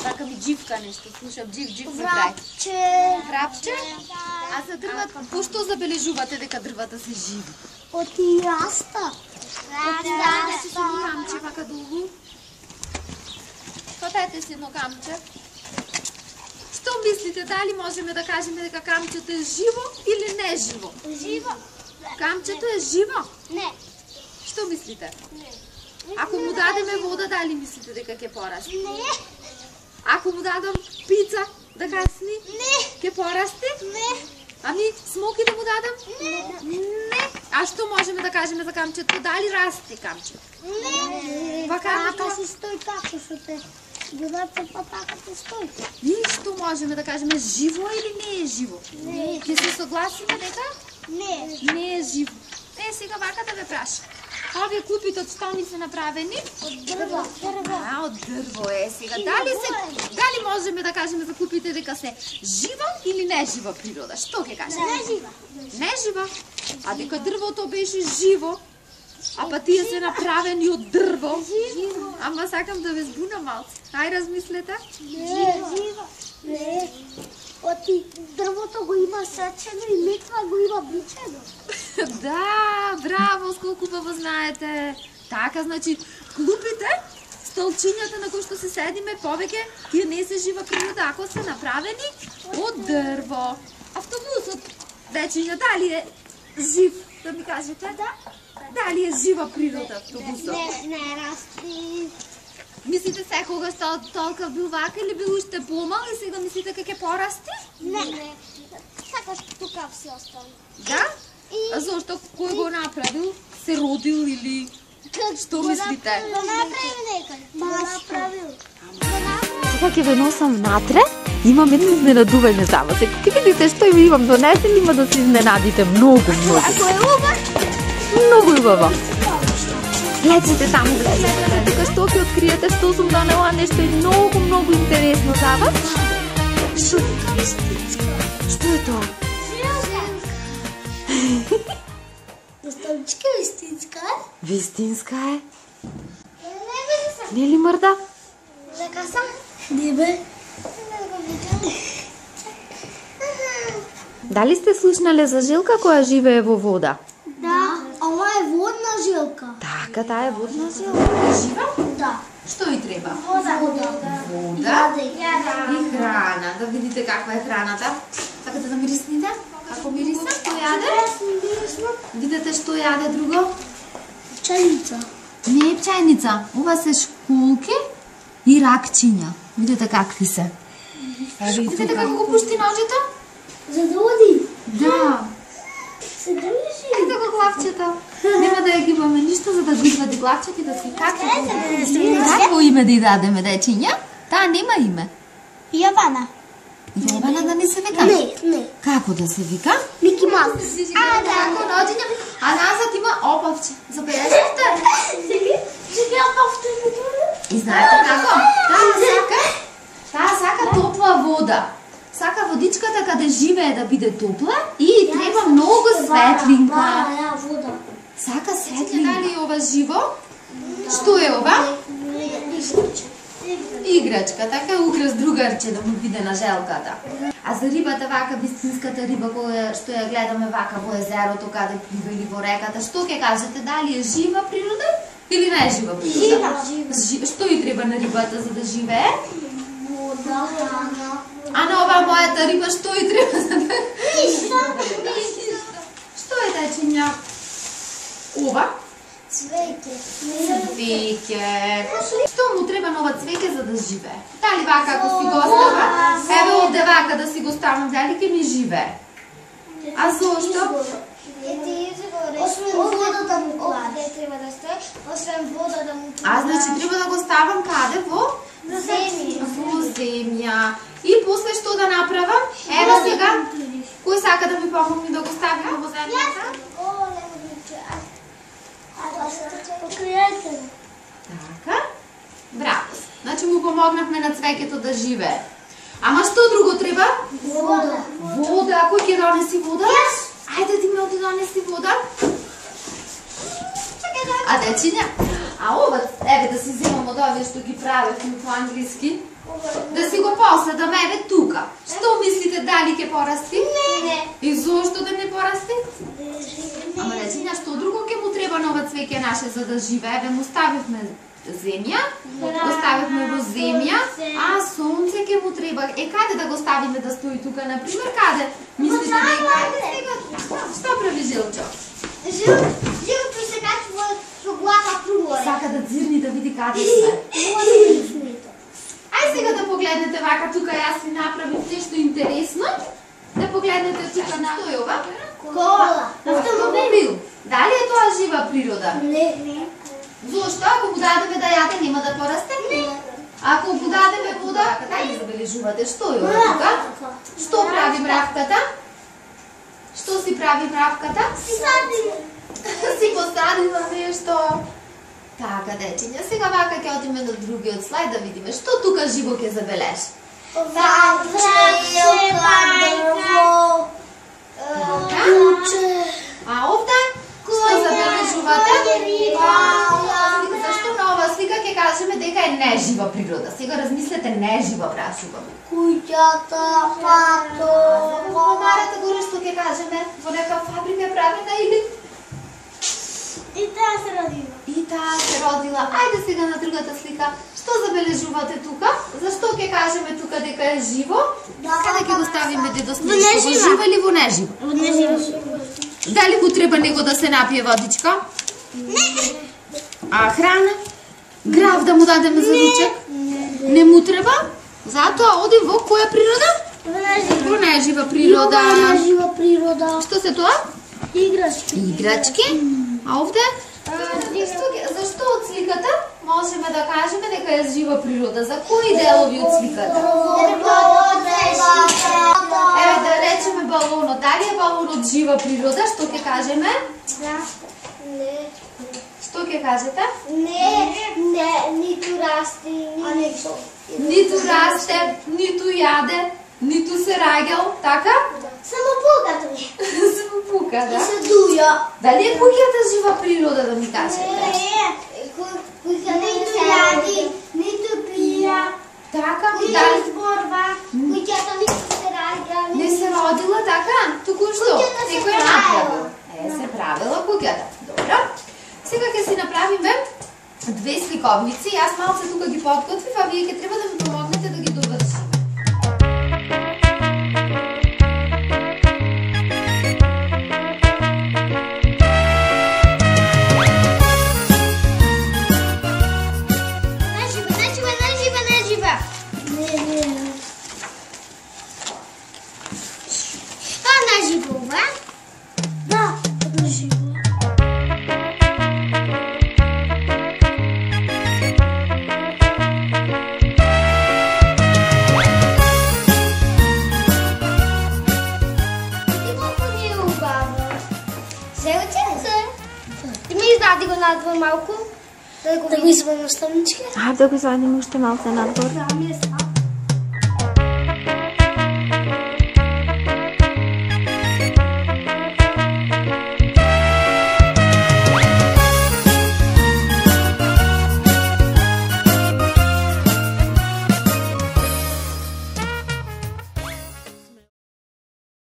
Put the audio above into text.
вака ми дживка нешто, слушам, джив ми прави. Врапче. Врапче? А за дрвата, по што забележувате дека дрвата се живи? Од раста. Дадете си едно камче вака долу. Фатете си едно камче. Што мислите, дали можеме да кажеме дека камчето е живо или не живо? Живо. Камчето е живо? Не. Што мислите? Не. Ако му дадеме вода, дали мислите дека ќе порасти? Не. Ако му дадам пица да касни? Не. Ќе порасти? Не. Ами смоки да му дадам? Не. Не. А што можеме да кажеме за камчето? Дали расти камчето? Не. Вака Така си стои како што те додате па така те стои. И што можеме да кажеме, живо е или не е живо? Не. Ќе се согласиме дека Не. не е живо. Сега вака да ве праша. Овие клупите од што ни се направени? Од дрво. А, од дрво е сега. Дали можеме да кажеме за клупите дека се жива или не жива природа? Што ќе кажеме? Не жива. Не жива. А дека дрвото беше живо, а па тие се направени од дрво. Живо. Ама сакам да ве збунам малце. Ај размислете. Не. Жива. Не. Оти дрвото го има сечено и меква го има бичено. Да, браво, сколку баво знаете. Така, значи, клупите, столчињата на кои што се седиме, повеќе, тие не се жива природа, ако се направени од дрво. Автобусот, дечиња, дали е жив, да ми кажете? Да. Дали е жива природа автобусот? Не расти. Мислите секогаш толка бил вака или бил уште помал и сега мислите дека ќе порасти? Не. Сакаш тука все остане. Да? А зошто кој го направил? Се родил или што мислите? Го направи некој. Го направил. Сега ќе ве носам внатре, имам едно изненадување за вас. Ќе видите што имам донесен, има да се изненадите многу. Ако е убав, Многу убаво. Гледате таму, гледате. Тука што ќе откриете, што сум донела, нешто е многу интересно за вас. Што е тоа? Доставчика вистинска е? Вистинска е. Не бе се. Не ли мрда? Лека сам. Не бе. Дали сте слушнале за жилка која живее во вода? Да. Ова е водна жилка. Така, таа е водна жилка. Жива? Да. Што и треба? Вода. Вода и храна. Да видите каква е храната. Сакате да мирисните? Како мириса? Што јаде? Видите што јаде друго? Чајница. Не е пчајница. Ова се школки и ракчиња. Видите какви се. Видите како го пушти ножето? За да оди. Да. Се држи. Ето го главчето. Нема да ја гибаме ништо за да го извади главчето и да си какво име да ја дадеме, дечиња? Таа нема име. Јована. Јована да не се вика? Не. Како да се вика? Мики Маус. А, да, роđenja. А назад има опавче. Забележите? Сега опавче. И знаете како? Таа сака топла вода. Сака водичката каде живее да биде топла и треба многу светлинка. Да, вода. Сака светлинка. Дали е ова живо? Што е ова? Играчка, така украс другарче да му биде на желката. А за рибата вака, вистинската риба која што ја гледаме вака во езерото каде плива или во реката, што ќе кажете, дали е жива природа или не е жива природа? Жива. Што и треба на рибата за да живее? Вода. А на оваа мојата риба што и треба за да... Што е дечиња? Ова? Цвеќе. Цвеќе. Што му треба на ова цвеќе за да живее? Дали вака ако си го оставам? Еве овде вака да си го ставам, дали ќе ми живее? А зошто? Освен вода да му кладе, треба да стои, освен вода да му кладе. А значи треба да го ставам каде? Во земја. Во земја. И после што да направам? Ева сега, кој сака да ми помогне да го ставим во земјата? Покријете. Така. Браво. Значи му помогнавме на цвеќето да живее. Ама што друго треба? Вода. Вода. Кој ќе донеси вода? Ајде ти ме оди донеси вода. А дечиња, а ова, еве да си земам од овие што ги правевме по англиски. Да си го последам, еве тука. Што мислите, дали ќе порасти? Не. И зошто да не порасти? Ама речи, што друго ќе му треба на ова цвеќе наше за да живее? Еве му ставивме земја, го ставивме во земја, а сонце ќе му треба. Каде да го ставиме да стои тука, например, каде? Мислите да е каде? Што прави Жилчо? Жилчо се качува со глава прugore. Сака да дзирни да види каде сме. Ај сега да погледнете вака тука, јас ви направив нешто интересно. Да погледнете тука на што е ова? Кола. Автомобил. Дали е тоа жива природа? Не. Зошто? Ако му дадеме да јаде, нема да порасте? Не. Ако му дадеме вода, кај ги забележувате? Што е ова тука? Што прави мравката? Што си прави мравката? Си посадила нешто. Така, дечиња, сега вака ќе одиме на другиот слајд да видиме што тука живо ќе забележи. А овде? Што забележувате? Зашто на ова слика ќе кажеме дека е нежива природа? Сега размислете, нежива прашуваме. Куќата, пато. Во Марата горе што ќе кажеме? Во нека фабрика е правена или? И таа се родила. И таа се родила. Ајде сега на другата слика. Што забележувате тука? Зашто ќе кажеме тука дека е живо? Каде ќе го ставиме дедо Снежко? Во живо или во неживо? Во неживо. Дали му треба него да се напие водичка? Не. А храна? Грав да му дадеме за ручек? Не му треба? Затоа оди во која природа? Во нежива природа. Во нежива природа. Што се тоа? Играчки. Играчки. А овде? Зашто од сликата можеме да кажеме дека е жива природа? За кои делови од сликата? Еве да речеме балонот. Дали е балонот жива природа? Што ќе кажеме? Не. Што ќе кажете? Не, ниту расте, ниту. Ниту расте, ниту јаде, ниту се раѓал, така? Само пуката ми. Само пука, да? И се дуја. Дали е куќата жива природа, да ми кажете? Куќата ниту јади, ниту пија. Така, Куќата зборва, куќата ниту се раѓа. не се родила, така? Туку што? Куќата се Некој е правила. направил. Се правила куќата. Добро. Сега ќе си направиме две сликовници. Јас малце тука ги подготвив, а вие ќе треба да ми помогнете да ги довршиме. Да го извадим оставнички? Да го извадим уште малце надвор. Да, ми е